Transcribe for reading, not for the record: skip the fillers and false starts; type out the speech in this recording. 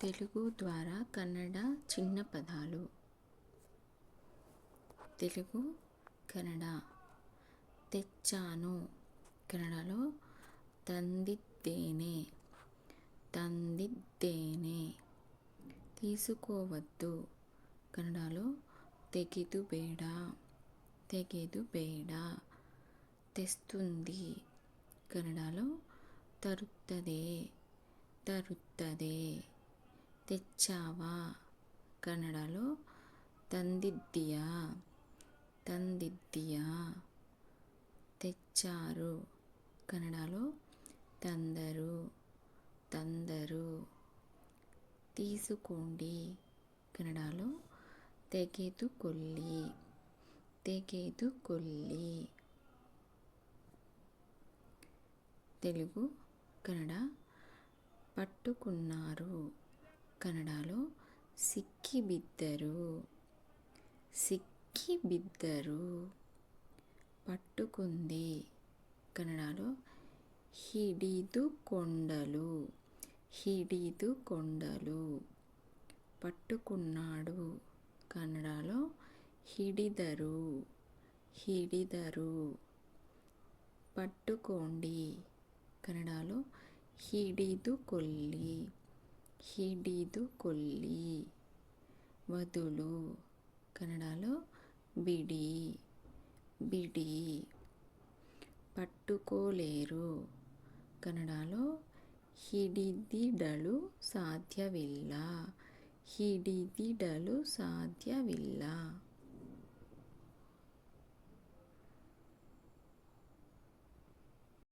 తెలుగు ద్వారా కన్నడ చిన్న పదాలు. తెలుగు కన్నడ. తెచ్చాను కన్నడలో ತಂದಿದ್ದೇನೆ, ತಂದಿದ್ದೇನೆ. తీసుకోవద్దు కన్నడలో ತೆಗೆದುಬೇಡ, ತೆಗೆದುಬೇಡ. తెస్తుంది కన్నడలో ತರುತ್ತದೆ, ತರುತ್ತದೆ. తెచ్చావా కన్నడలో ತಂದಿದ್ದೀಯಾ, ತಂದಿದ್ದೀಯಾ. తెచ్చారు కన్నడలో ತಂದರು, ತಂದರು. తీసుకోండి కన్నడలో ತೆಗೆದುಕೊಳ್ಳಿ, ತೆಗೆದುಕೊಳ್ಳಿ. తెలుగు కన్నడ. పట్టుకున్నారు కన్నడలో సిక్కిబిದ್ದರು, సిక్కిబిದ್ದರು. పట్టుకుంది కన్నడలో ಹಿಡಿದುಕೊಂಡಳು, ಹಿಡಿದುಕೊಂಡಳು. పట్టుకున్నాడు కన్నడలో ಹಿಡಿದರು, ಹಿಡಿದರು. పట్టుకోండి కన్నడలో ಹಿಡಿದುಕೊಳ್ಳಿ, ಹಿಡಿದುಕೊಳ್ಳಿ. వదులు కన్నడలో ಬಿಡಿ, ಬಿಡಿ. పట్టుకోలేరు కన్నడలో ಹಿಡಿದಿಡಲು ಸಾಧ್ಯವಿಲ್ಲ, ಹಿಡಿದಿಡಲು ಸಾಧ್ಯವಿಲ್ಲ.